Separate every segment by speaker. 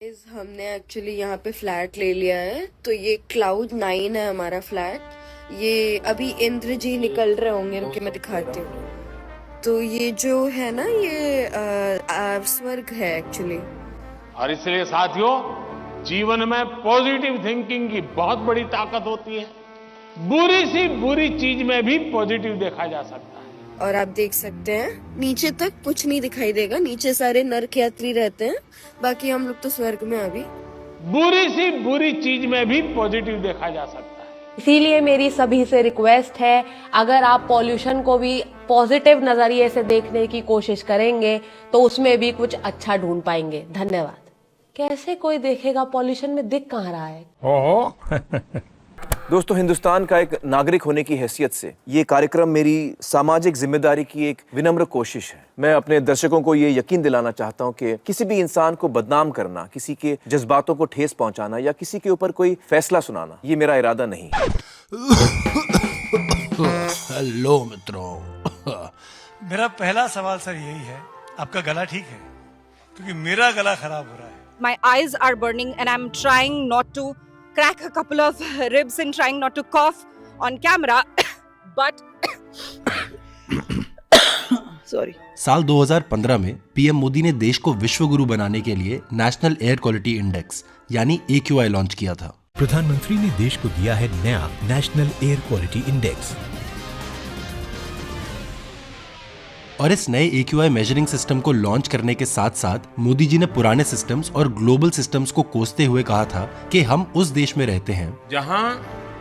Speaker 1: हमने एक्चुअली यहाँ पे फ्लैट ले लिया है, तो ये Cloud9 है हमारा फ्लैट। ये अभी इंद्र जी निकल रहे होंगे, रुके मैं दिखाती हूँ। तो ये जो है ना, ये स्वर्ग है एक्चुअली।
Speaker 2: और इसलिए साथियों, जीवन में पॉजिटिव थिंकिंग की बहुत बड़ी ताकत होती है। बुरी सी बुरी चीज में भी पॉजिटिव देखा जा सकता है।
Speaker 1: और आप देख सकते हैं नीचे तक कुछ नहीं दिखाई देगा, नीचे सारे नरक यात्री रहते हैं, बाकी हम लोग तो स्वर्ग में अभी।
Speaker 2: बुरी सी बुरी चीज में भी पॉजिटिव देखा जा सकता है।
Speaker 3: इसीलिए मेरी सभी से रिक्वेस्ट है, अगर आप पॉल्यूशन को भी पॉजिटिव नजरिए से देखने की कोशिश करेंगे तो उसमें भी कुछ अच्छा ढूंढ पाएंगे। धन्यवाद। कैसे कोई देखेगा पॉल्यूशन में, दिख कहाँ रहा है।
Speaker 4: दोस्तों, हिंदुस्तान का एक नागरिक होने की हैसियत से ये कार्यक्रम मेरी सामाजिक जिम्मेदारी की एक विनम्र कोशिश है। मैं अपने दर्शकों को ये यकीन दिलाना चाहता हूँ कि किसी भी इंसान को बदनाम करना, किसी के जज्बातों को ठेस पहुंचाना या किसी के ऊपर कोई फैसला सुनाना, ये मेरा इरादा नहीं है।
Speaker 5: हेलो मित्रों।
Speaker 6: मेरा पहला सवाल सर यही है, आपका गला ठीक है? क्योंकि मेरा गला खराब हो रहा है।
Speaker 7: My eyes are burning and I'm trying not to crack a couple of ribs and trying not to cough on camera, but sorry.
Speaker 5: साल 2015 में पीएम मोदी ने देश को विश्व गुरु बनाने के लिए नेशनल एयर क्वालिटी इंडेक्स यानी AQI लॉन्च किया था।
Speaker 8: प्रधानमंत्री ने देश को दिया है नया नेशनल एयर क्वालिटी इंडेक्स।
Speaker 5: और इस नए AQI मेजरिंग सिस्टम को लॉन्च करने के साथ साथ मोदी जी ने पुराने सिस्टम्स और ग्लोबल सिस्टम्स को कोसते हुए कहा था कि हम उस देश में रहते हैं
Speaker 2: जहां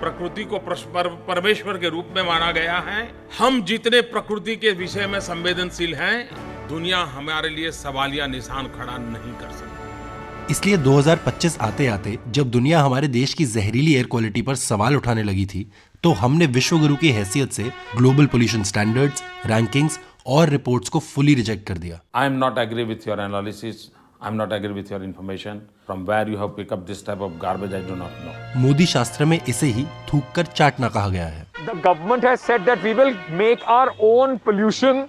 Speaker 2: प्रकृति को परमेश्वर के रूप में माना गया है। हम जितने प्रकृति के विषय में संवेदनशील हैं, दुनिया हमारे लिए सवालिया निशान खड़ा नहीं कर सकती।
Speaker 5: इसलिए 2025 आते आते जब दुनिया हमारे देश की जहरीली एयर क्वालिटी पर सवाल उठाने लगी थी, तो हमने विश्व गुरु की हैसियत से ग्लोबल पोल्यूशन स्टैंडर्ड्स, रैंकिंग्स और रिपोर्ट्स को फुली रिजेक्ट कर दिया।
Speaker 2: I am not agree with your analysis. I am not agree with your information. From where you have picked up this type of garbage, I do not know.
Speaker 5: Modi शास्त्र में इसे ही थूक कर चाटना कहा गया है।
Speaker 9: The government has said that we will make our own pollution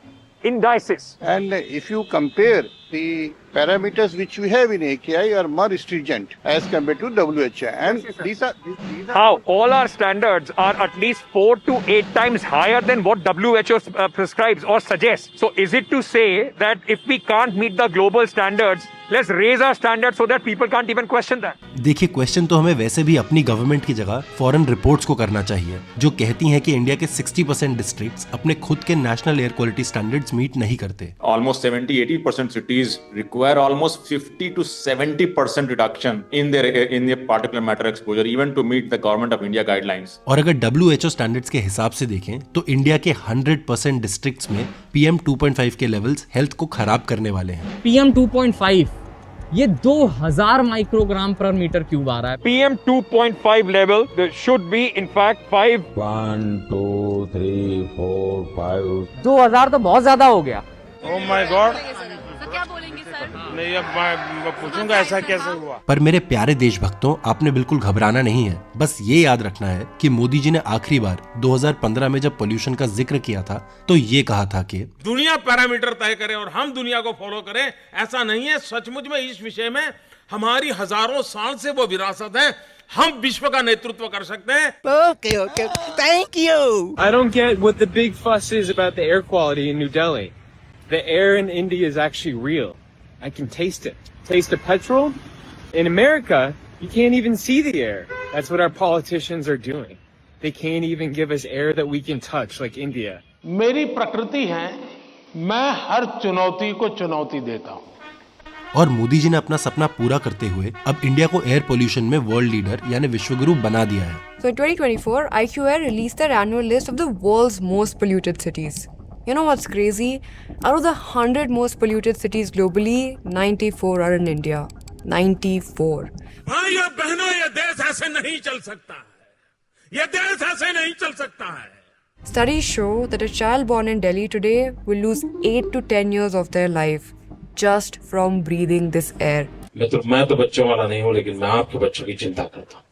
Speaker 9: indices.
Speaker 10: And if you compare the parameters which we have in AQI are more stringent as compared to WHO. And these are
Speaker 9: How all our standards are at least 4 to 8 times higher than what WHO prescribes or suggests. So is it to say that if we can't meet the global standards, let's raise our standards so that people can't even question that?
Speaker 5: देखिए, question तो हमें वैसे भी अपनी government की जगह foreign reports को करना चाहिए, जो कहती हैं कि इंडिया के 60% डिस्ट्रिक्ट्स अपने खुद के national air quality standards meet नहीं करते।
Speaker 11: Almost 70-80% cities require almost 50 to 70% reduction in their particulate matter exposure, even to meet the government of India guidelines.
Speaker 5: और अगर WHO स्टैंडर्ड्स के हिसाब से देखें तो इंडिया के 100% डिस्ट्रिक्ट्स में PM 2.5 के लेवल्स हेल्थ को खराब करने वाले हैं।
Speaker 12: PM 2.5 ये 2000 माइक्रोग्राम पर मीटर क्यूब आ रहा है।
Speaker 9: PM 2.5 level should be in fact 5.
Speaker 13: 1 2 3 4 5
Speaker 12: 2000 तो बहुत ज्यादा हो गया।
Speaker 2: Oh my God! क्या बोलेंगे सर? नहीं, अब मैं पूछूंगा ऐसा कैसे हुआ।
Speaker 5: पर मेरे प्यारे देशभक्तों, आपने बिल्कुल घबराना नहीं है। बस ये याद रखना है कि मोदी जी ने आखिरी बार 2015 में जब पोल्यूशन का जिक्र किया था तो ये कहा था कि
Speaker 2: दुनिया पैरामीटर तय करे और हम दुनिया को फॉलो करें, ऐसा नहीं है। सचमुच में इस विषय में हमारी हजारों साल से वो विरासत है। हम विश्व का नेतृत्व कर सकते हैं।
Speaker 14: Okay, thank you.
Speaker 15: I don't get what the big fuss is about the air quality in New Delhi. The air in India is actually real. I can taste it. Taste the petrol. In America, you can't even see the air. That's what our politicians are doing. They can't even give us air that we can touch like India.
Speaker 2: मेरी प्रकृति है, मैं हर चुनौती को चुनौती देता हूँ।
Speaker 5: और मोदी जी ने अपना सपना पूरा करते हुए अब इंडिया को एयर पोल्यूशन में वर्ल्ड लीडर यानी विश्वगुरु बना दिया है।
Speaker 16: So in 2024, IQAir released their annual list of the world's most polluted cities. You know what's crazy? Out of the 100 most polluted cities globally, 94 are in India. 94.
Speaker 2: भाइयों बहनों, ये देश ऐसे नहीं चल सकता है। ये देश ऐसे नहीं चल सकता है।
Speaker 16: Studies show that a child born in Delhi today will lose 8 to 10 years of their life just from breathing this air.
Speaker 2: मैं तो बच्चों वाला नहीं हूँ, लेकिन मैं आपके बच्चों की चिंता करता हूँ।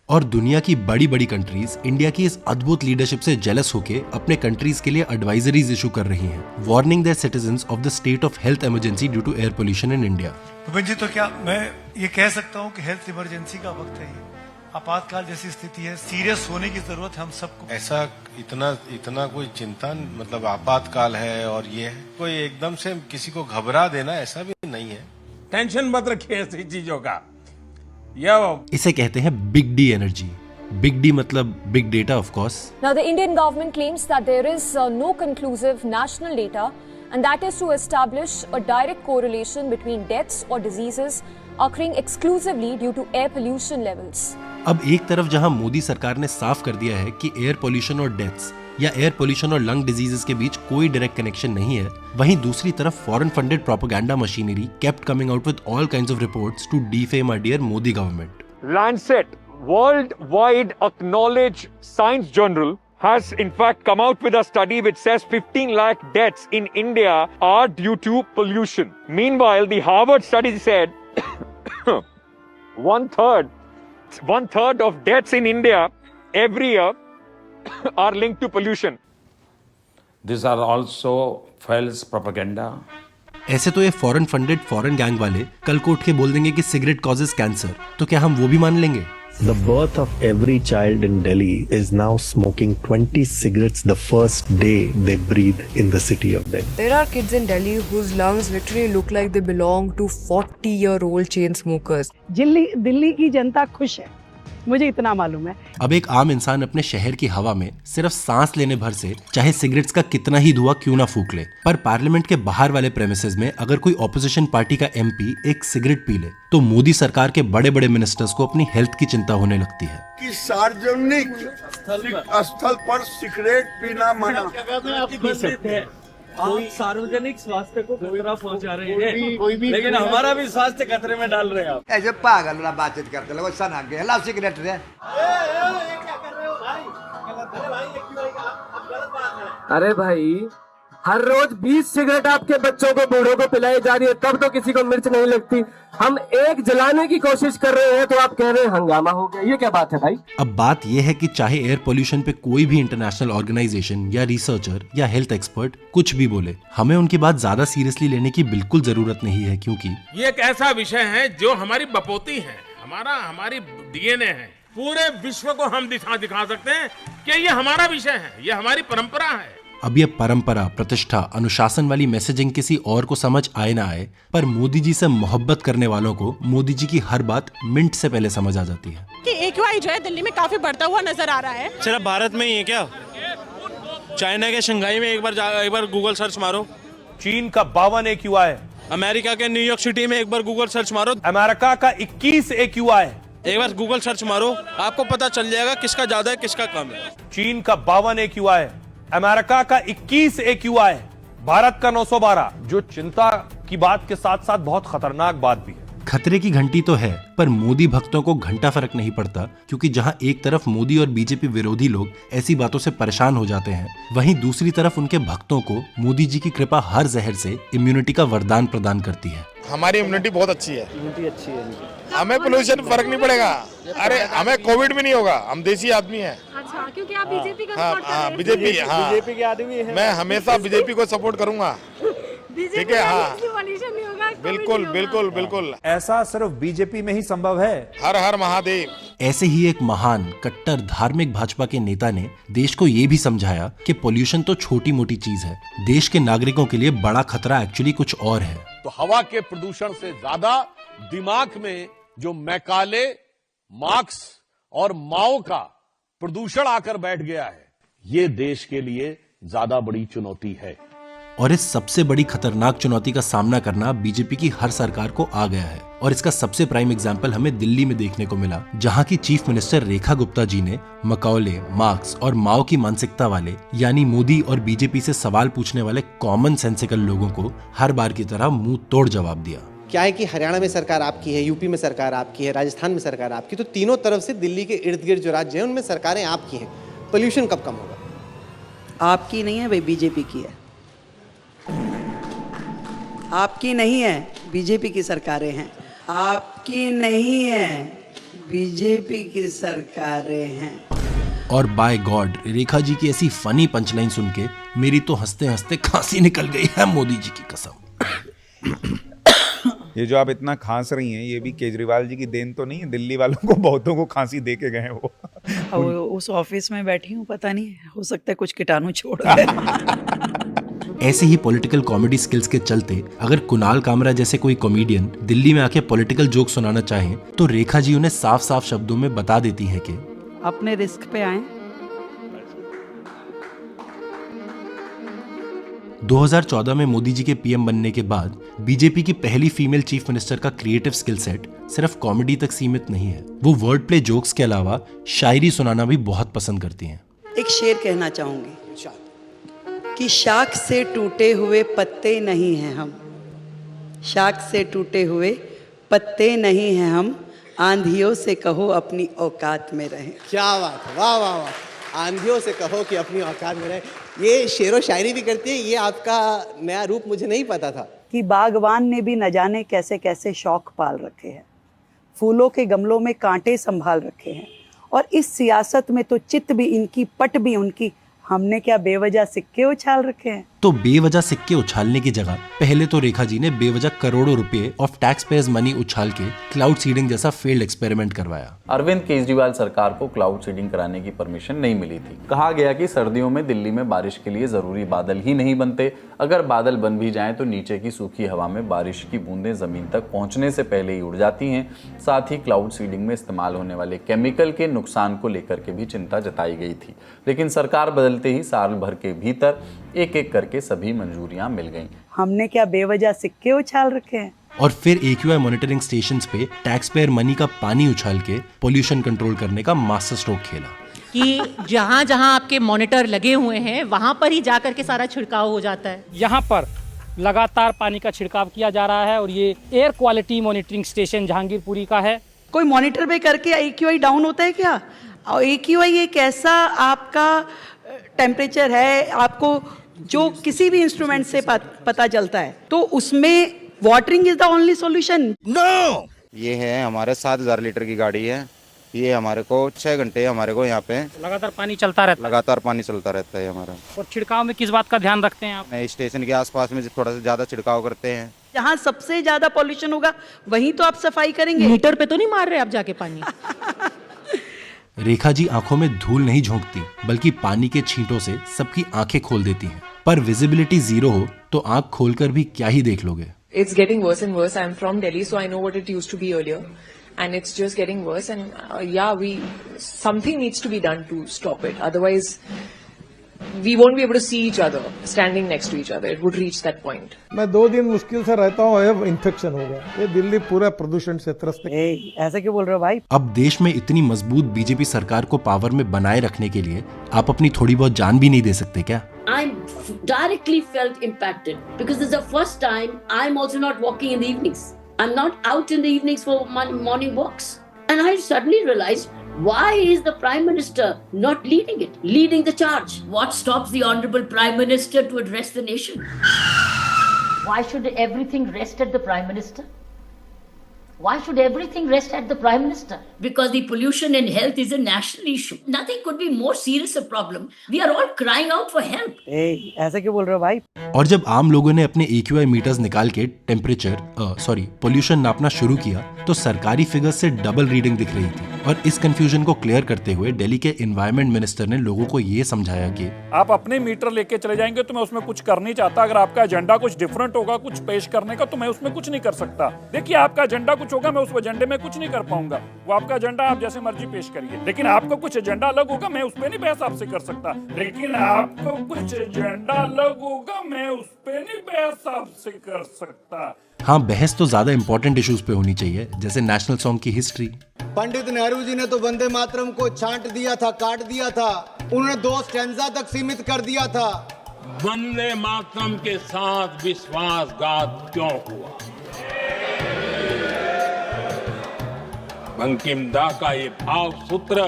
Speaker 5: और दुनिया की बड़ी बड़ी कंट्रीज इंडिया की इस अद्भुत लीडरशिप से जेलस होके अपने कंट्रीज के लिए एडवाइजरीज इशू कर रही हैं, warning their citizens of the state of health emergency due to air pollution in India.
Speaker 6: Bhupen ji, तो क्या मैं ये कह सकता हूँ कि हेल्थ इमरजेंसी का वक्त है, ये आपातकाल जैसी स्थिति है, सीरियस होने की जरूरत है हम सबको।
Speaker 17: ऐसा इतना कोई चिंता, मतलब आपातकाल है और ये है, कोई एकदम से किसी को घबरा देना ऐसा भी नहीं है।
Speaker 2: टेंशन मत रखिए ऐसी चीजों का।
Speaker 5: इसे कहते हैं big D energy. Big D मतलब big data of course.
Speaker 18: Now the Indian government claims that there is no conclusive national data and that is to establish a direct correlation between deaths or diseases occurring exclusively due to air pollution levels.
Speaker 5: अब एक तरफ जहां मोदी सरकार ने साफ कर दिया है कि एयर पोल्यूशन और डेथ्स या एयर पोल्यूशन और लंग डिजीजेस के बीच कोई डायरेक्ट कनेक्शन नहीं है, वहीं दूसरी तरफ foreign funded propaganda machinery kept coming out with all kinds of reports to defame our dear Modi government.
Speaker 9: Lancet, worldwide acknowledged science journal, has in fact come out with a study which says 15 lakh deaths in India are due to pollution. Meanwhile, the Harvard study said one third of deaths in India every year are linked to pollution.
Speaker 13: These are also false propaganda.
Speaker 5: ऐसे तो ये foreign funded foreign gang वाले कल को उठ के बोल देंगे कि सिगरेट कॉजेस कैंसर, तो क्या हम वो भी मान लेंगे?
Speaker 19: The birth of every child in Delhi is now smoking 20 cigarettes the first day they breathe in the city of Delhi.
Speaker 16: There are kids in Delhi whose lungs literally look like they belong to 40-year-old chain smokers.
Speaker 20: Delhi की जनता खुश है, मुझे इतना मालूम है।
Speaker 5: अब एक आम इंसान अपने शहर की हवा में सिर्फ सांस लेने भर से चाहे सिगरेट्स का कितना ही धुआं क्यों ना फूक ले, पर पार्लियामेंट के बाहर वाले प्रेमिसेस में अगर कोई ऑपोजिशन पार्टी का एमपी एक सिगरेट पी ले तो मोदी सरकार के बड़े बड़े मिनिस्टर्स को अपनी हेल्थ की चिंता होने लगती है।
Speaker 10: कि सार्वजनिक स्थल पर सिगरेट पीना मना।
Speaker 12: आप सार्वजनिक स्वास्थ्य को खतरा पहुंचा रहे हैं, लेकिन हमारा भी स्वास्थ्य खतरे में डाल रहे हैं आप।
Speaker 14: ऐसे पागल वाला बातचीत करते लोग, सन आगे लाओ सिगरेट रे।
Speaker 12: अरे भाई, हर रोज 20 सिगरेट आपके बच्चों को बूढ़ों को पिलाई जा रही है, तब तो किसी को मिर्च नहीं लगती। हम एक जलाने की कोशिश कर रहे हैं तो आप कह रहे हैं हंगामा हो गया। ये क्या बात है भाई? अब बात यह है कि चाहे एयर पोल्यूशन पे कोई भी इंटरनेशनल ऑर्गेनाइजेशन या रिसर्चर या हेल्थ एक्सपर्ट कुछ भी बोले, हमें उनकी बात ज्यादा सीरियसली लेने की बिल्कुल जरूरत नहीं है, क्योंकि
Speaker 2: ये एक ऐसा विषय है जो हमारी बपोती है, हमारी डीएनए है। पूरे विश्व को हम दिखा सकते हैं कि ये हमारा विषय है, ये हमारी परंपरा है।
Speaker 5: अब ये परंपरा, प्रतिष्ठा, अनुशासन वाली मैसेजिंग किसी और को समझ आए ना आए, पर मोदी जी से मोहब्बत करने वालों को मोदी जी की हर बात मिनट से पहले समझ आ जाती है।
Speaker 21: कि AQI जो है दिल्ली में काफी बढ़ता हुआ नजर आ रहा है।
Speaker 22: सिर्फ भारत में ही है क्या? चाइना के शंघाई में एक बार गूगल सर्च मारो।
Speaker 23: चीन का 52 AQI है।
Speaker 22: अमेरिका के न्यूयॉर्क सिटी में एक बार गूगल सर्च मारो।
Speaker 23: अमेरिका का 21 AQI है।
Speaker 22: एक बार गूगल सर्च मारो, आपको पता चल जाएगा किसका ज्यादा है किसका कम है।
Speaker 23: चीन का 52 AQI है। अमेरिका का 21 AQI है। भारत का 912, जो चिंता की बात के साथ साथ बहुत खतरनाक बात भी है।
Speaker 5: खतरे की घंटी तो है, पर मोदी भक्तों को घंटा फर्क नहीं पड़ता, क्योंकि जहां एक तरफ मोदी और बीजेपी विरोधी लोग ऐसी बातों से परेशान हो जाते हैं, वहीं दूसरी तरफ उनके भक्तों को मोदी जी की कृपा हर जहर से इम्यूनिटी का वरदान प्रदान करती है।
Speaker 24: हमारी इम्यूनिटी बहुत अच्छी है। इम्यूनिटी अच्छी है, हमें पोल्यूशन फर्क नहीं पड़ेगा। अरे हमें कोविड भी नहीं होगा, हम देसी आदमी हैं।
Speaker 21: अच्छा, क्योंकि आप बीजेपी का
Speaker 24: हाँ, बीजेपी, हाँ, बीजेपी के आदमी हैं। मैं हमेशा बीजेपी को सपोर्ट करूंगा। ठीक है, हाँ, बिल्कुल बिल्कुल बिल्कुल।
Speaker 23: ऐसा सिर्फ बीजेपी में ही संभव है।
Speaker 24: हर हर महादेव।
Speaker 5: ऐसे ही एक महान कट्टर धार्मिक भाजपा के नेता ने देश को ये भी समझाया कि पोल्यूशन तो छोटी मोटी चीज है, देश के नागरिकों के लिए बड़ा खतरा एक्चुअली कुछ और है।
Speaker 23: तो हवा के प्रदूषण से ज्यादा दिमाग में जो मैकाले, मार्क्स और माओ का प्रदूषण आकर बैठ गया है, ये देश के लिए ज्यादा बड़ी चुनौती है।
Speaker 5: और इस सबसे बड़ी खतरनाक चुनौती का सामना करना बीजेपी की हर सरकार को आ गया है, और इसका सबसे प्राइम एग्जाम्पल हमें दिल्ली में देखने को मिला, जहां की चीफ मिनिस्टर रेखा गुप्ता जी ने मकौले, मार्क्स और माओ की मानसिकता वाले, यानी मोदी और बीजेपी से सवाल पूछने वाले कॉमन सेंसिकल लोगों को हर बार की तरह मुंह तोड़ जवाब दिया।
Speaker 25: क्या है कि हरियाणा में सरकार आपकी है, यूपी में सरकार आपकी है, राजस्थान में सरकार आपकी, तो तीनों तरफ से दिल्ली के इर्द गिर्द जो राज्य हैं उनमें सरकारें आपकी हैं। पोल्यूशन कब कम होगा?
Speaker 14: आपकी नहीं है भाई, बीजेपी की है। आपकी नहीं है, बीजेपी की सरकारें हैं। आपकी नहीं है, बीजेपी की सरकारें हैं।
Speaker 5: और बाय गॉड, रेखा जी की ऐसी फनी पंचलाइन सुन के मेरी तो हंसते हंसते खांसी निकल गई है, मोदी जी की कसम।
Speaker 1: ये जो आप इतना खांस रही हैं, ये भी केजरीवाल जी की देन तो नहीं है? दिल्ली वालों को बहुतों को खांसी दे के गए हैं वो।
Speaker 3: उस ऑफिस में बैठी हूँ, पता नहीं, हो सकता है कुछ कीटाणु छोड़ गए।
Speaker 5: ऐसे ही पॉलिटिकल कॉमेडी स्किल्स के चलते अगर कुणाल कामरा जैसे कोई कॉमेडियन दिल्ली में आके पॉलिटिकल जोक सुनाना चाहें तो रेखा जी उन्हें साफ साफ शब्दों में बता देती हैं कि
Speaker 3: अपने रिस्क पे आए।
Speaker 5: 2014 में मोदी जी के पीएम बनने के बाद बीजेपी की पहली फीमेल चीफ मिनिस्टर का क्रिएटिव स्किल सेट सिर्फ कॉमेडी तक सीमित नहीं है। वो वर्ड प्ले जोक्स के अलावा शायरी सुनाना भी बहुत पसंद करती हैं।
Speaker 14: एक शेर कहना चाहूंगी कि शाख से टूटे हुए पत्ते नहीं हैं हम, शाख से टूटे हुए पत्ते नहीं हैं हम, आंधियों से कहो अपनी औकात में रहें।
Speaker 25: क्या बात है, वाह वाह वाह। आंधियों से कहो कि अपनी औकात में रहे। ये शेरो शायरी भी करती है, ये आपका नया रूप मुझे नहीं पता था।
Speaker 3: कि बागवान ने भी न जाने कैसे कैसे शौक पाल रखे हैं, फूलों के गमलों में कांटे संभाल रखे हैं, और इस सियासत में तो चित भी इनकी पट भी उनकी, हमने क्या बेवजह सिक्के उछाल रखे हैं।
Speaker 5: तो बेवजह सिक्के उछालने की जगह पहले तो रेखा जी ने बेवजह करोड़ों रुपए ऑफ टैक्स पेयर्स मनी उछाल के क्लाउड सीडिंग जैसा फेल्ड एक्सपेरिमेंट करवाया।
Speaker 4: अरविंद केजरीवाल सरकार को क्लाउड सीडिंग कराने की परमिशन नहीं मिली थी। कहा गया कि सर्दियों में दिल्ली में बारिश के लिए जरूरी बादल ही नहीं बनते, अगर बादल बन भी जाएं तो नीचे की सूखी हवा में बारिश की बूंदें जमीन तक पहुंचने से पहले ही उड़ जाती हैं। साथ ही क्लाउड सीडिंग में इस्तेमाल होने वाले केमिकल के नुकसान को लेकर के भी चिंता जताई गई थी। लेकिन सरकार बदलते ही साल भर के भीतर एक एक करके सभी मंजूरियां मिल गईं।
Speaker 3: हमने क्या बेवजह सिक्के उछाल रखे हैं।
Speaker 5: और फिर AQI मॉनिटरिंग स्टेशंस पे टैक्स पेयर मनी का पानी उछाल के पोल्यूशन कंट्रोल करने का मास्टर स्ट्रोक खेला
Speaker 21: कि जहाँ जहाँ आपके मॉनिटर लगे हुए हैं वहाँ पर ही जाकर के सारा छिड़काव हो जाता है।
Speaker 7: यहाँ पर लगातार पानी का छिड़काव किया जा रहा है और ये air quality monitoring station Jahangirpuri का है।
Speaker 3: कोई मॉनिटर पे करके AQI डाउन होता है क्या? और AQI एक ऐसा आपका टेम्परेचर है, आपको जो किसी भी इंस्ट्रूमेंट से पता चलता है, तो उसमें watering is the only solution. No,
Speaker 8: ये है हमारे 7000 लीटर की गाड़ी है, ये हमारे को 6 घंटे हमारे को यहाँ पे
Speaker 7: लगातार पानी चलता रहता है।
Speaker 8: लगातार पानी चलता रहता है हमारा।
Speaker 7: और छिड़काव में किस बात का ध्यान रखते हैं आप?
Speaker 8: स्टेशन के आसपास में थोड़ा सा ज्यादा छिड़काव करते हैं।
Speaker 3: जहाँ सबसे ज्यादा पॉल्यूशन होगा वहीं तो आप सफाई करेंगे।
Speaker 21: मीटर पे तो नहीं मार रहे आप जाके पानी।
Speaker 5: रेखा जी आंखों में धूल नहीं झोंकती, बल्कि पानी के छींटों से सबकी आंखें खोल देती हैं। पर विजिबिलिटी जीरो हो तो आंख खोलकर भी क्या ही देख लोगे।
Speaker 26: It's getting worse and worse. I'm from Delhi, so I know what it used to be earlier, and it's just getting worse. And something needs to be done to stop it. Otherwise, we won't be able to see each other standing next to each other. It would reach that point.
Speaker 27: मैं 2 दिन मुश्किल से रहता हूँ, infection हो गया। ये दिल्ली पूरा प्रदूषण से त्रस्त है।
Speaker 3: ऐसा क्यों बोल रहे हो भाई?
Speaker 5: अब देश में इतनी मजबूत बीजेपी सरकार को पावर में बनाए रखने के लिए आप अपनी थोड़ी बहुत जान भी नहीं दे सकते क्या?
Speaker 28: I directly felt impacted because this is the first time I'm also not walking in the evenings. I'm not out in the evenings for morning walks. And I suddenly realized, why is the Prime Minister not leading it, leading the charge? What stops the Honorable Prime Minister to address the nation? Why should everything rest at the Prime Minister? Why should everything rest at the Prime Minister? Because the pollution and health is a national issue. Nothing could be more serious a problem. We are all crying out for help.
Speaker 3: ऐसा क्यों बोल रहे हो भाई?
Speaker 5: और जब आम लोगों ने अपने AQI मीटर्स निकाल के पोल्यूशन नापना शुरू किया तो सरकारी फिगर्स से डबल रीडिंग दिख रही थी। और इस कंफ्यूजन को क्लियर करते हुए दिल्ली के एनवायरमेंट मिनिस्टर ने लोगों को ये समझाया कि
Speaker 29: आप अपने मीटर लेके चले जाएंगे तो मैं उसमें कुछ कर नहीं चाहता। अगर आपका एजेंडा कुछ डिफरेंट होगा कुछ पेश करने का तो मैं उसमें कुछ नहीं कर सकता। देखिए, आपका एजेंडा कुछ होगा, मैं उस एजेंडे में कुछ नहीं कर पाऊंगा। वो आपका एजेंडा आप जैसे मर्जी पेश करिए, लेकिन आपका कुछ एजेंडा अलग होगा, मैं उस पर नहीं बहस आपसे कर सकता। लेकिन आपको कुछ एजेंडा अलग होगा, मैं उस पर नहीं बहस आपसे कर सकता।
Speaker 5: हाँ, बहस तो ज्यादा इंपॉर्टेंट इश्यूज पे होनी चाहिए, जैसे नेशनल सॉन्ग की हिस्ट्री।
Speaker 25: पंडित नेहरू जी ने तो वंदे मातरम को छांट दिया था, काट दिया था। उन्होंने 2 स्टैंजा तक सीमित कर दिया था।
Speaker 2: वंदे मातरम के साथ विश्वासघात क्यों हुआ? बंकिम दा का ये भाव सूत्र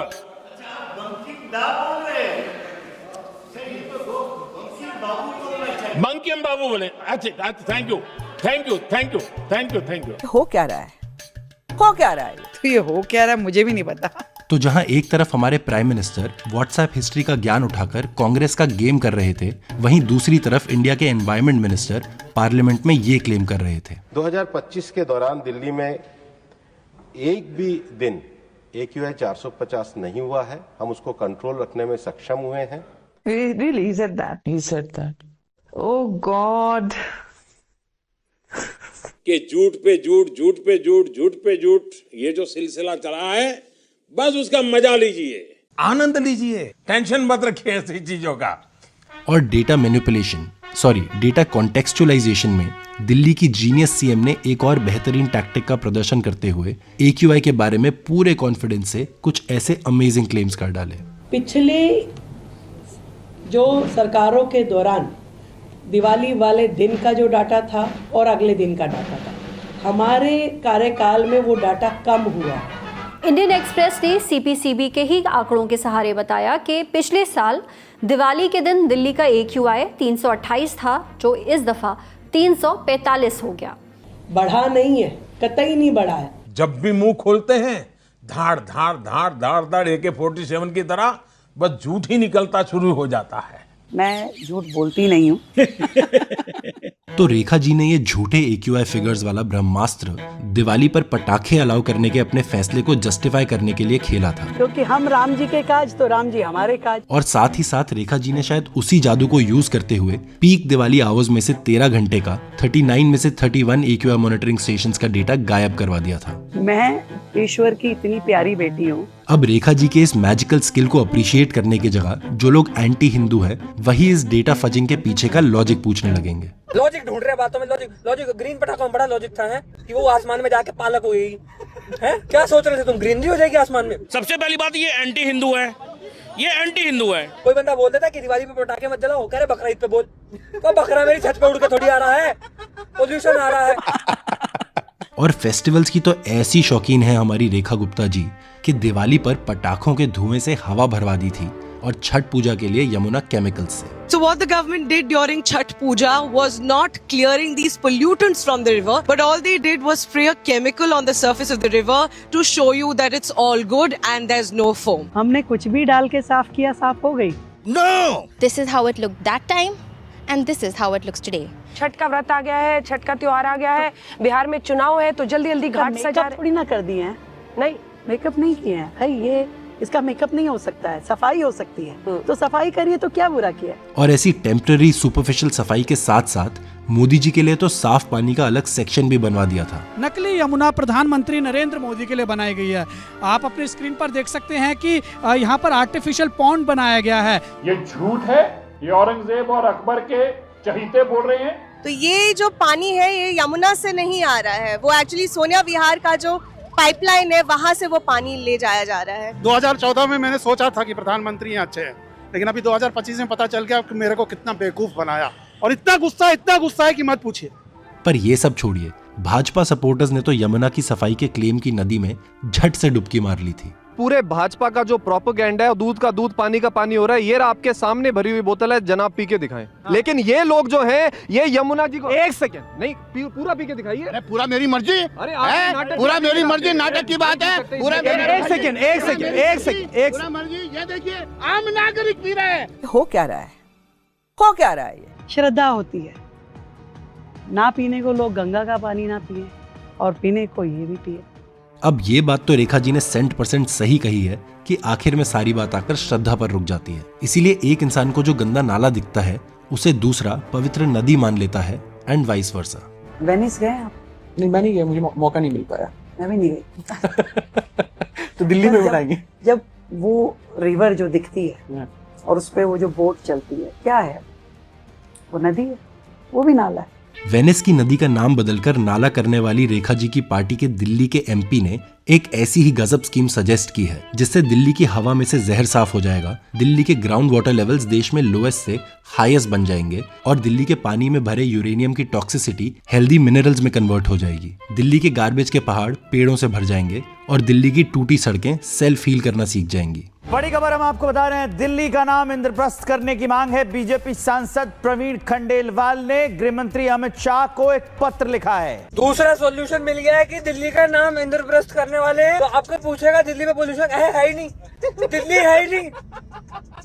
Speaker 2: बंकिम बाबू बोले। अच्छा, थैंक यू।
Speaker 3: हो क्या रहा है?
Speaker 20: हो क्या रहा है?
Speaker 3: तो ये हो क्या रहा है मुझे भी नहीं पता।
Speaker 5: तो जहां एक तरफ हमारे प्राइम मिनिस्टर व्हाट्सएप हिस्ट्री का ज्ञान उठाकर कांग्रेस का गेम कर रहे थे, वहीं दूसरी तरफ इंडिया के एनवायरमेंट मिनिस्टर पार्लियामेंट में ये क्लेम कर रहे थे।
Speaker 6: 2025 के दौरान दिल्ली में एक भी दिन AQI 450 नहीं हुआ है। हम उसको कंट्रोल रखने में सक्षम हुए हैं।
Speaker 20: Really, he said that. He said that. Oh God.
Speaker 2: कि झूठ पे झूठ, झूठ पे झूठ, झूठ पे झूठ, ये जो सिलसिला चला है, बस उसका मजा लीजिए, आनंद लीजिए, टेंशन मत रखिए ऐसी चीजों का।
Speaker 5: और डेटा मैनिपुलेशन, डेटा कॉन्टेक्सचुअलाइजेशन में दिल्ली की जीनियस सीएम ने एक और बेहतरीन टैक्टिक का प्रदर्शन करते हुए AQI के बारे में पूरे कॉन्फिडेंस से कुछ ऐसे अमेजिंग क्लेम्स कर डाले।
Speaker 20: पिछले जो सरकारों के दौरान दिवाली वाले दिन का जो डाटा था और अगले दिन का डाटा था, हमारे कार्यकाल में वो डाटा कम हुआ।
Speaker 9: इंडियन एक्सप्रेस ने CPCB के ही आंकड़ों के सहारे बताया कि पिछले साल दिवाली के दिन दिल्ली का AQI 328 था, जो इस दफा 345 हो गया।
Speaker 20: बढ़ा नहीं है, कतई नहीं बढ़ा है।
Speaker 2: जब भी मुंह खोलते हैं धाड़ धाड़ धाड़ धाड़ धाड़ AK-47 की तरह बस झूठ ही निकलता शुरू हो जाता है।
Speaker 20: मैं झूठ बोलती नहीं हूँ।
Speaker 5: तो रेखा जी ने ये झूठे AQI फिगर्स वाला ब्रह्मास्त्र दिवाली पर पटाखे अलाउ करने के अपने फैसले को जस्टिफाई करने के लिए खेला था,
Speaker 20: क्योंकि हम राम जी के काज तो राम जी हमारे काज।
Speaker 5: और साथ ही साथ रेखा जी ने शायद उसी जादू को यूज करते हुए पीक दिवाली आवर्स में से 13 घंटे का 39 में से 31 AQI मॉनिटरिंग स्टेशंस का डेटा गायब करवा दिया था।
Speaker 20: मैं ईश्वर की इतनी प्यारी बेटी हूँ।
Speaker 5: अब रेखा जी के इस मैजिकल स्किल को अप्रिशिएट करने की जगह जो लोग एंटी हिंदू है, वही इस डेटा फजिंग के पीछे का लॉजिक पूछने लगेंगे।
Speaker 12: लॉजिक ढूंढ रहे बातों में, लॉजिक ग्रीन पटाखों में बड़ा लॉजिक था है कि वो आसमान में जाके पालक हुई है। क्या सोच रहे थे तुम, ग्रीनरी हो जाएगी आसमान में?
Speaker 22: सबसे पहली बात, ये एंटी हिंदू है, ये एंटी हिंदू है।
Speaker 12: कोई बंदा बोल देता कि दिवाली पे पटाखे मत जलाओ, कह रहे बकरा ईद पे बोल। तो बकरा मेरी छत पे उड़ के थोड़ी आ रहा है, पोल्यूशन आ रहा है।
Speaker 5: और फेस्टिवल्स की तो ऐसी शौकीन है हमारी रेखा गुप्ता जी कि दिवाली पर पटाखों के धुएं से हवा भरवा दी थी, और छठ पूजा के लिए यमुना केमिकल्स से।
Speaker 11: So what the government did during Chhath Puja was not clearing these pollutants from the river, but all they did was spray a chemical on the surface of the river to show you that it's all good and there's no foam.
Speaker 20: हमने कुछ भी डाल के साफ किया, साफ हो गई।
Speaker 11: No!
Speaker 13: This is how it looked that time and this is how it looks today.
Speaker 20: Chhath का व्रत आ गया है, छठ का त्योहार आ गया है, बिहार में चुनाव है, तो जल्दी जल्दी घाट सजा थोड़ी ना कर दिए हैं। नहीं, मेकअप नहीं किए हैं भाई, ये इसका मेकअप नहीं हो सकता है, सफाई हो सकती है। तो सफाई करिए, तो क्या बुरा किया।
Speaker 5: और ऐसी टेम्पररी सुपरफिशियल सफाई के साथ साथ मोदी जी के लिए तो साफ पानी का अलग सेक्शन भी बनवा दिया था।
Speaker 15: नकली यमुना प्रधानमंत्री नरेंद्र मोदी के लिए बनाई गई है। आप अपने स्क्रीन पर देख सकते हैं कि यहाँ पर आर्टिफिशियल पॉन्ड बनाया गया है।
Speaker 29: ये झूठ है, ये औरंगजेब और अकबर के चहीते बोल रहे हैं।
Speaker 11: तो ये जो पानी है ये यमुना से नहीं आ रहा है, वो एक्चुअली सोनिया विहार का जो पाइपलाइन है वहाँ से वो पानी ले जाया जा रहा है।
Speaker 27: 2014 में मैंने सोचा था कि प्रधानमंत्री अच्छे हैं, लेकिन अभी 2025 में पता चल गया कि मेरे को कितना बेवकूफ बनाया, और इतना गुस्सा है कि मत पूछिए।
Speaker 5: पर ये सब छोड़िए, भाजपा सपोर्टर्स ने तो यमुना की सफाई के क्लेम की नदी में झट से डुबकी मार ली थी।
Speaker 12: पूरे भाजपा का जो प्रोपेगेंडा है, दूध का दूध पानी का पानी हो रहा है। ये आपके सामने भरी हुई बोतल है, जनाब पी के दिखाएं। लेकिन ये लोग जो हैं, ये यमुना जी को एक सेकंड नहीं, पूरा पी के दिखाइए।
Speaker 27: अरे पूरा मेरी मर्जी,
Speaker 12: अरे
Speaker 27: पूरा मेरी मर्जी, नाटक की बात है। पूरा
Speaker 12: एक सेकंड,
Speaker 27: पूरा मर्जी। ये देखिए, आम नागरिक पी रहे हैं।
Speaker 20: हो क्या रहा है, हो क्या रहा है? ये श्रद्धा होती है, ना पीने को लोग गंगा का पानी ना पिए, और पीने को ये भी पिए।
Speaker 5: अब ये बात तो रेखा जी ने 100% सही कही है कि आखिर में सारी बात आकर श्रद्धा पर रुक जाती है। इसीलिए एक इंसान को जो गंदा नाला दिखता है, उसे दूसरा पवित्र नदी मान लेता है, एंड वाइस वर्सा।
Speaker 20: वेनिस गए आप?
Speaker 12: नहीं, मैं नहीं गया, मुझे मौका नहीं मिल पाया।
Speaker 20: मैं भी नहीं गई।
Speaker 12: तो दिल्ली में बनाएंगे।
Speaker 20: जब वो रिवर जो दिखती है और उस पे वो जो बोट चलती है, क्या है वो? नदी है, वो भी नाला है।
Speaker 5: वेनिस की नदी का नाम बदलकर नाला करने वाली रेखा जी की पार्टी के दिल्ली के MP ने एक ऐसी ही गजब स्कीम सजेस्ट की है, जिससे दिल्ली की हवा में से जहर साफ हो जाएगा, दिल्ली के ग्राउंड वाटर लेवल्स देश में लोएस्ट से हाईएस्ट बन जाएंगे, और दिल्ली के पानी में भरे यूरेनियम की टॉक्सिसिटी हेल्दी मिनरल्स में कन्वर्ट हो जाएगी। दिल्ली के गार्बेज के पहाड़ पेड़ों से भर जाएंगे, और दिल्ली की टूटी सड़कें सेल्फ हील करना सीख जाएंगी।
Speaker 1: बड़ी खबर हम आपको बता रहे हैं, दिल्ली का नाम इंद्रप्रस्थ करने की मांग है। बीजेपी सांसद प्रवीण खंडेलवाल ने गृह मंत्री अमित शाह को एक पत्र लिखा है।
Speaker 12: दूसरा सॉल्यूशन मिल गया है कि दिल्ली का नाम इंद्रप्रस्थ करने वाले हैं, तो आपको पूछेगा दिल्ली में पोल्यूशन है ही नहीं, दिल्ली है ही नहीं,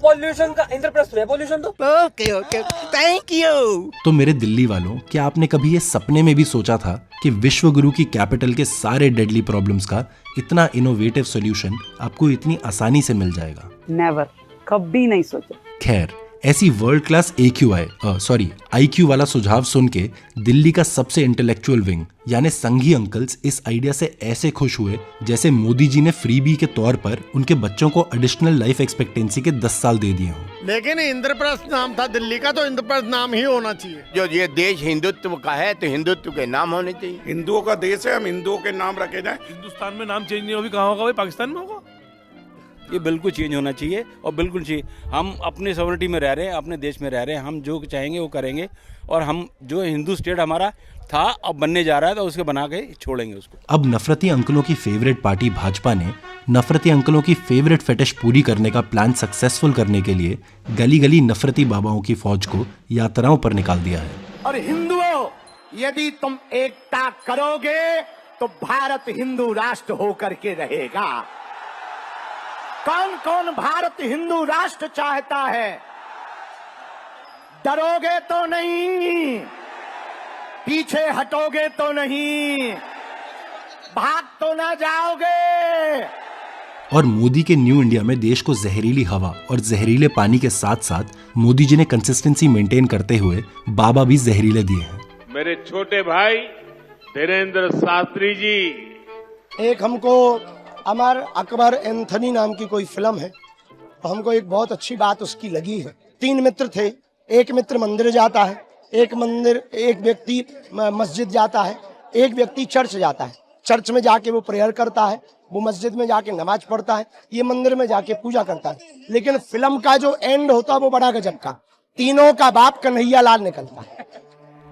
Speaker 12: पोल्यूशन का इंद्रप्रस्थ है पोल्यूशन। तो ओके थैंक यू।
Speaker 5: तो मेरे दिल्ली वालों, क्या आपने कभी ये सपने में भी सोचा था कि विश्व गुरु की कैपिटल के सारे डेडली प्रॉब्लम्स का इतना इनोवेटिव सॉल्यूशन आपको इतनी आसानी से मिल जाएगा?
Speaker 20: नेवर, कभी नहीं सोचा।
Speaker 5: खैर, ऐसी वर्ल्ड क्लास IQ वाला सुझाव सुन के दिल्ली का सबसे इंटेलेक्चुअल विंग यानी संघी अंकल्स इस आइडिया से ऐसे खुश हुए जैसे मोदी जी ने फ्रीबी के तौर पर उनके बच्चों को एडिशनल लाइफ एक्सपेक्टेंसी के 10 साल दे दिए हों।
Speaker 10: लेकिन इंद्रप्रस्थ नाम था दिल्ली का, तो इंद्रप्रस्थ नाम ही होना चाहिए।
Speaker 14: जो ये देश हिंदुत्व का है तो हिंदुत्व के नाम होने चाहिए।
Speaker 16: हिंदुओं का देश है, हम हिंदुओं के नाम रखे जाए। हिंदुस्तान में नाम चेंज नहीं होगी, कहाँ होगा भाई? पाकिस्तान में होगा।
Speaker 17: ये बिल्कुल चेंज होना चाहिए और बिल्कुल चाहिए। हम अपने सॉवरिटी में रह रहे हैं, अपने देश में रह रहे हैं, हम जो चाहेंगे वो करेंगे। और हम जो हिंदू स्टेट हमारा था अब बनने जा रहा है तो उसके बना के छोड़ेंगे उसको।
Speaker 5: अब नफरती अंकलों की फेवरेट पार्टी भाजपा ने नफरती अंकलों की फेवरेट फेटिश पूरी करने का प्लान सक्सेसफुल करने के लिए गली गली नफरती बाबाओं की फौज को यात्राओं पर निकाल दिया है।
Speaker 10: और हिंदुओं, यदि तुम एकता करोगे तो भारत हिंदू राष्ट्र होकर के रहेगा। कौन कौन भारत हिंदू राष्ट्र चाहता है? डरोगे तो नहीं, पीछे हटोगे तो नहीं, भाग तो ना जाओगे।
Speaker 5: और मोदी के न्यू इंडिया में देश को जहरीली हवा और जहरीले पानी के साथ साथ मोदी जी ने कंसिस्टेंसी मेंटेन करते हुए बाबा भी जहरीले दिए हैं।
Speaker 2: मेरे छोटे भाई धीरेन्द्र शास्त्री जी,
Speaker 10: एक हमको अमर अकबर एंथनी नाम की कोई फिल्म है, तो हमको एक बहुत अच्छी बात उसकी लगी है। 3 मित्र थे, एक मित्र मंदिर जाता है, एक व्यक्ति मस्जिद जाता है, एक व्यक्ति चर्च जाता है। चर्च में जाके वो प्रेयर करता है, वो मस्जिद में जाके नमाज पढ़ता है, ये मंदिर में जाके पूजा करता है। लेकिन फिल्म का जो एंड होता है वो बड़ा गजब का, तीनों का बाप कन्हैया लाल निकलता है।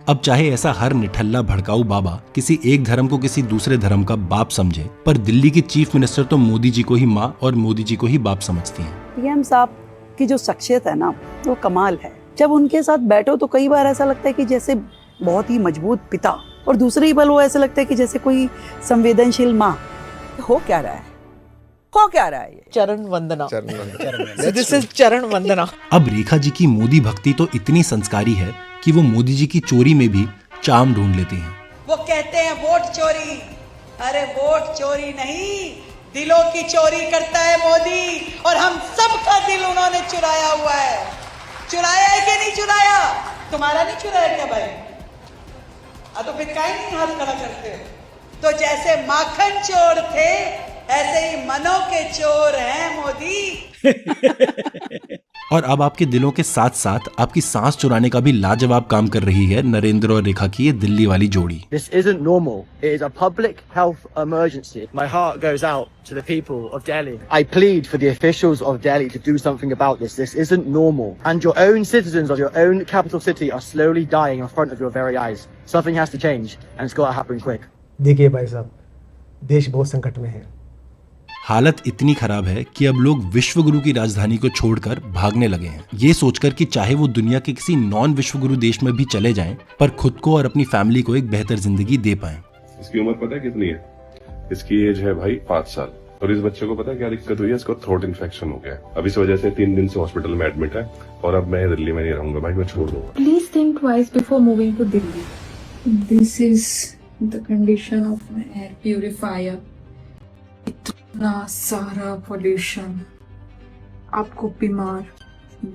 Speaker 5: अब चाहे ऐसा हर निठल्ला भड़काऊ बाबा किसी एक धर्म को किसी दूसरे धर्म का बाप समझे, पर दिल्ली की चीफ मिनिस्टर तो मोदी जी को ही माँ और मोदी जी को ही बाप समझती हैं।
Speaker 3: पीएम साहब की जो शख्सियत है ना, वो कमाल है। जब उनके साथ बैठो तो कई बार ऐसा लगता है कि जैसे बहुत ही मजबूत पिता, और दूसरे ही पल वो ऐसा लगता है कि जैसे कोई संवेदनशील माँ। हो क्या रहा है, हो क्या रहा है?
Speaker 11: चरण वंदना। दिस इज चरण वंदना।
Speaker 5: अब रेखा जी की मोदी भक्ति तो इतनी संस्कारी है कि वो मोदी जी की चोरी में भी चाम ढूंढ लेती हैं।
Speaker 3: वो कहते हैं वोट चोरी, अरे वोट चोरी नहीं, दिलों की चोरी करता है मोदी, और हम सबका दिल उन्होंने चुराया हुआ है। चुराया है कि नहीं चुराया? तुम्हारा नहीं चुराया क्या भाई? तो फिर काहे नहीं हाथ खड़ा करते हो? तो जैसे माखन चोर थे ऐसे ही मनों के चोर हैं मोदी।
Speaker 5: और अब आपके दिलों के साथ साथ आपकी सांस चुराने का भी लाजवाब काम कर रही है नरेंद्र और रेखा की ये दिल्ली वाली जोड़ी।
Speaker 12: This isn't normal. It is a public health emergency. My heart goes out to the people of Delhi. I plead for the officials of Delhi to do something about this. This isn't normal. And your own citizens of your own capital city are slowly dying in front of your very eyes. Something has to change and it's got to happen quick.
Speaker 18: देखिए भाई साहब, देश बहुत संकट में है।
Speaker 5: हालत इतनी खराब है कि अब लोग विश्व गुरु की राजधानी को छोड़कर भागने लगे हैं, ये सोचकर कि चाहे वो दुनिया के किसी नॉन विश्व गुरु देश में भी चले जाएं, पर खुद को और अपनी फैमिली को एक बेहतर जिंदगी दे पाएं।
Speaker 19: इसकी उम्र पता है कितनी है? इसकी एज है भाई 5 साल। और इस बच्चे को पता है क्या दिक्कत हुई है? इसको थ्रोट इन्फेक्शन हो गया है। अब इस वजह से 3 दिन से हॉस्पिटल में एडमिट है और अब मैं दिल्ली में नहीं रहूंगा भाई, मैं छोड़ दूंगा।
Speaker 26: Please think twice before moving to Delhi. This is the condition of my air purifier. इतना सारा पोल्यूशन आपको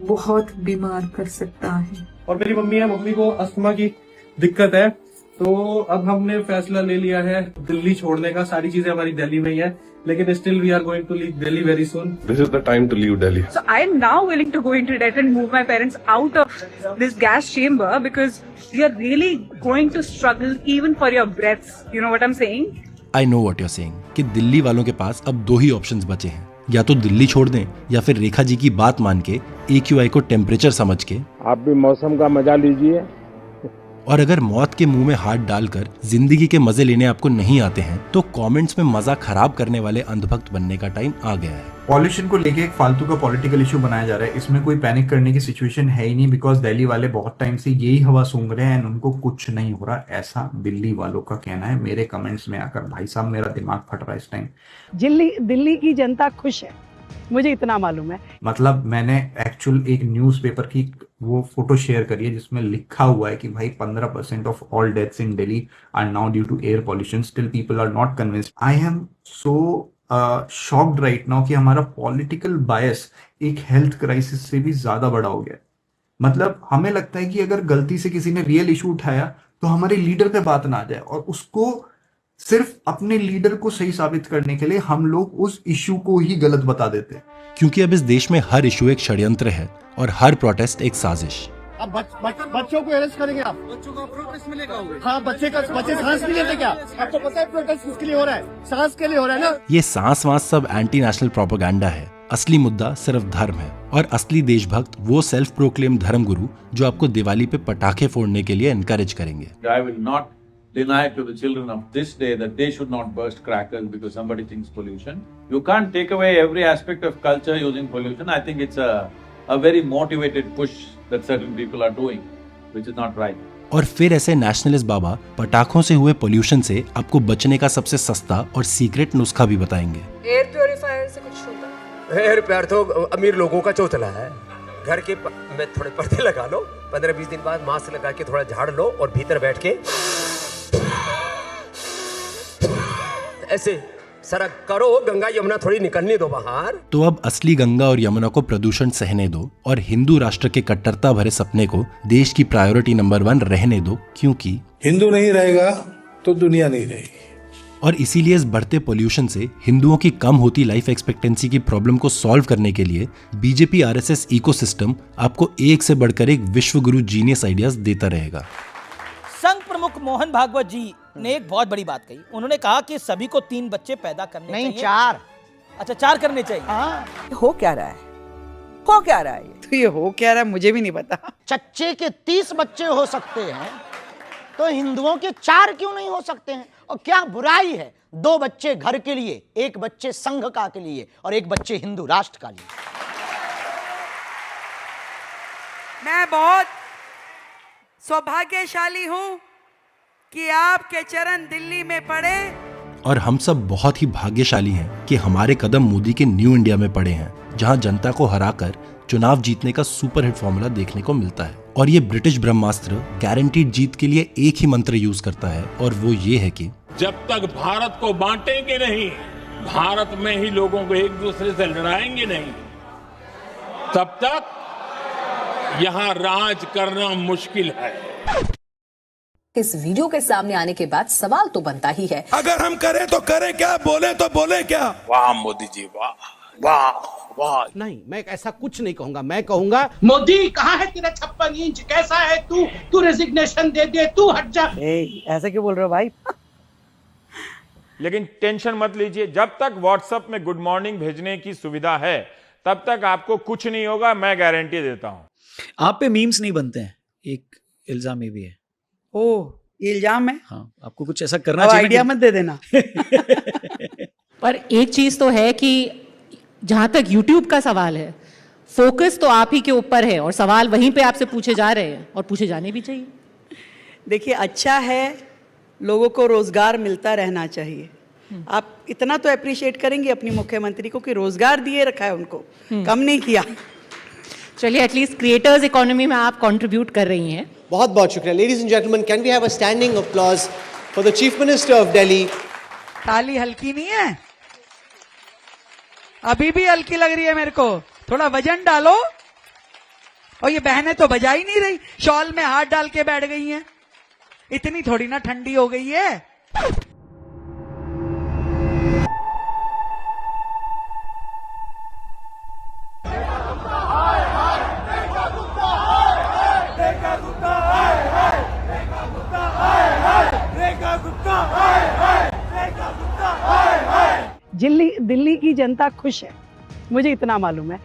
Speaker 26: बहुत बीमार कर सकता है।
Speaker 12: और मेरी मम्मी को अस्थमा की दिक्कत है, तो अब हमने फैसला ले लिया है दिल्ली छोड़ने का। सारी चीजें हमारी दिल्ली में ही है, लेकिन still we are going to leave Delhi very soon.
Speaker 19: This is the time to leave Delhi.
Speaker 11: So I am now willing to go into debt and move my parents out of this gas chamber because you are really going to struggle even for your breaths. You know what I'm saying?
Speaker 5: I know what you're saying कि दिल्ली वालों के पास अब 2 ही options बचे हैं, या तो दिल्ली छोड़ दें या फिर रेखा जी की बात मान के AQI को टेम्परेचर समझ के
Speaker 16: आप भी मौसम का मजा लीजिए,
Speaker 5: और अगर मौत के मुंह में हाथ डालकर जिंदगी के मजे लेने आपको नहीं आते हैं तो कमेंट्स में मजा खराब करने वाले अंधभक्त बनने का टाइम आ गया है।
Speaker 4: पॉल्यूशन को लेके एक फालतू का पॉलिटिकल इशू बनाया जा रहा है, इसमें कोई पैनिक करने की सिचुएशन है ही नहीं, बिकॉज दिल्ली वाले बहुत टाइम से यही हवा सूंघ रहे हैं एंड उनको कुछ नहीं हो रहा, ऐसा दिल्ली वालों का कहना है मेरे कमेंट्स में आकर। भाई साहब मेरा दिमाग फट रहा है इस टाइम।
Speaker 20: दिल्ली की जनता खुश है, मुझे इतना मालूम है।
Speaker 4: मतलब मैंने एक्चुअल एक न्यूज़पेपर की वो फोटो शेयर करी है जिसमें लिखा हुआ है कि भाई 15% of all deaths in Delhi are now due to air pollution, still people are not convinced. I am so shocked right now कि हमारा पॉलिटिकल बायस एक हेल्थ क्राइसिस से भी ज्यादा बड़ा हो गया। मतलब हमें लगता है कि अगर गलती से किसी ने रियल इशू उठाया तो हमारे लीडर पे बात ना आ जाए, और उसको सिर्फ अपने लीडर को सही साबित करने के लिए हम लोग उस इशू को ही गलत बता देते हैं।
Speaker 5: क्योंकि अब इस देश में हर इशू एक षड्यंत्र है और हर प्रोटेस्ट एक साजिश।
Speaker 10: अब बच्चों को अरेस्ट करेंगे आप? बच्चों का प्रोटेस्ट में लेकर आओगे? हाँ, बच्चे सांस नहीं लेते क्या? आपको पता है प्रोटेस्ट किसके लिए हो रहा है? सांस के लिए हो रहा है ना?
Speaker 5: ये सांस वास सब एंटी नेशनल प्रोपेगेंडा है। असली मुद्दा सिर्फ धर्म है, और असली देशभक्त वो सेल्फ प्रोक्लेम धर्म गुरु जो आपको दिवाली पे पटाखे फोड़ने के लिए एनकरेज करेंगे।
Speaker 6: I will not deny to the children of this day that they should not burst crackers because somebody thinks pollution. You can't take away every aspect of culture using pollution. I think it's a very motivated push that certain people are doing, which is not right.
Speaker 5: और फिर ऐसे nationalist बाबा पटाखों से हुए pollution से आपको बचने का सबसे सस्ता और सीक्रेट नुस्खा भी बताएंगे।
Speaker 7: एयर प्योरीफायर से कुछ होता है?
Speaker 8: एयर प्योरीफायर तो अमीर लोगों का चौथला है। घर के में थोड़े पर्दे लगा लो, 15-20 दिन बाद मास्क लगा के थोड़ा झाड़ लो और भीतर बैठ के ऐसे सरक करो, गंगा यमुना थोड़ी निकलने दो बाहर।
Speaker 5: तो अब असली गंगा और यमुना को प्रदूषण सहने दो और हिंदू राष्ट्र के कट्टरता भरे सपने को देश की प्रायोरिटी नंबर 1 रहने दो, क्योंकि
Speaker 21: हिंदू नहीं रहेगा तो दुनिया नहीं रहेगी।
Speaker 5: और इसीलिए इस बढ़ते पोल्यूशन से हिंदुओं की कम होती लाइफ एक्सपेक्टेंसी की प्रॉब्लम को सॉल्व करने के लिए बीजेपी आरएसएस इकोसिस्टम आपको एक से बढ़कर एक विश्व गुरु जीनियस आइडियाज देता रहेगा।
Speaker 23: संघ प्रमुख मोहन भागवत जी ने एक बहुत बड़ी बात कही। उन्होंने कहा कि सभी को 3 बच्चे पैदा करने चाहिए।
Speaker 20: नहीं, 4।
Speaker 23: अच्छा, 4 करने चाहिए।
Speaker 20: हाँ। हो क्या रहा है? हो क्या रहा है? तो ये हो क्या रहा है मुझे भी नहीं पता।
Speaker 10: चच्चे के 30 बच्चे हो सकते हैं तो हिंदुओं के 4 क्यों नहीं हो सकते हैं? और क्या बुराई है 2 बच्चे घर के लिए, 1 बच्चे संघ का के लिए और 1 बच्चे हिंदू राष्ट्र का लिए?
Speaker 20: मैं बहुत सौभाग्यशाली हूं कि आपके चरण दिल्ली में पड़े,
Speaker 5: और हम सब बहुत ही भाग्यशाली हैं कि हमारे कदम मोदी के न्यू इंडिया में पड़े हैं, जहां जनता को हराकर चुनाव जीतने का सुपरहिट फॉर्मूला देखने को मिलता है। और ये ब्रिटिश ब्रह्मास्त्र गारंटीड जीत के लिए एक ही मंत्र यूज करता है, और वो ये है कि
Speaker 2: जब तक भारत को बांटेंगे नहीं, भारत में ही लोगों को एक दूसरे से लड़ाएंगे नहीं, तब तक यहाँ राज करना मुश्किल है।
Speaker 24: इस वीडियो के सामने आने के बाद सवाल तो बनता ही है,
Speaker 16: अगर हम करें तो करें क्या, बोले तो बोले क्या?
Speaker 2: वाह मोदी जी, वाह वाह वाह।
Speaker 25: नहीं, मैं ऐसा कुछ नहीं कहूंगा। मैं कहूंगा
Speaker 15: मोदी कहाँ है तेरा 56 इंच? कैसा है तू रेजिग्नेशन दे दे, तू हट जा।
Speaker 20: ऐसे क्यों बोल रहे हो भाई?
Speaker 29: लेकिन टेंशन मत लीजिए, जब तक व्हाट्सएप में गुड मॉर्निंग भेजने की सुविधा है तब तक आपको कुछ नहीं होगा, मैं गारंटी देता हूं।
Speaker 28: आप पे मीम्स नहीं बनते हैं, एक इल्जाम ये भी है।
Speaker 20: ओह, इल्जाम है?
Speaker 28: हाँ, आपको कुछ ऐसा करना चाहिए।
Speaker 20: आइडिया मत दे देना।
Speaker 30: पर एक चीज तो है कि जहां तक YouTube का सवाल है, फोकस तो आप ही के ऊपर है और सवाल वहीं पे आपसे पूछे जा रहे हैं और पूछे जाने भी चाहिए।
Speaker 3: देखिए, अच्छा है, लोगों को रोजगार मिलता रहना चाहिए। आप इतना तो अप्रिशिएट करेंगे अपनी मुख्यमंत्री को कि रोजगार दिए रखा है उनको, कम नहीं किया।
Speaker 30: चलिए, एटलीस्ट क्रिएटर्स इकोनॉमी में आप कंट्रीब्यूट कर रही हैं।
Speaker 31: बहुत बहुत शुक्रिया। Ladies and gentleman, can we have a standing applause for the chief minister of Delhi.
Speaker 20: ताली हल्की नहीं है, अभी भी हल्की लग रही है मेरे को। थोड़ा वजन डालो। और ये बहनें तो बजा ही नहीं रही, शॉल में हाथ डाल के बैठ गई हैं। इतनी थोड़ी ना ठंडी हो गई है। दिल्ली की जनता खुश है, मुझे इतना मालूम है।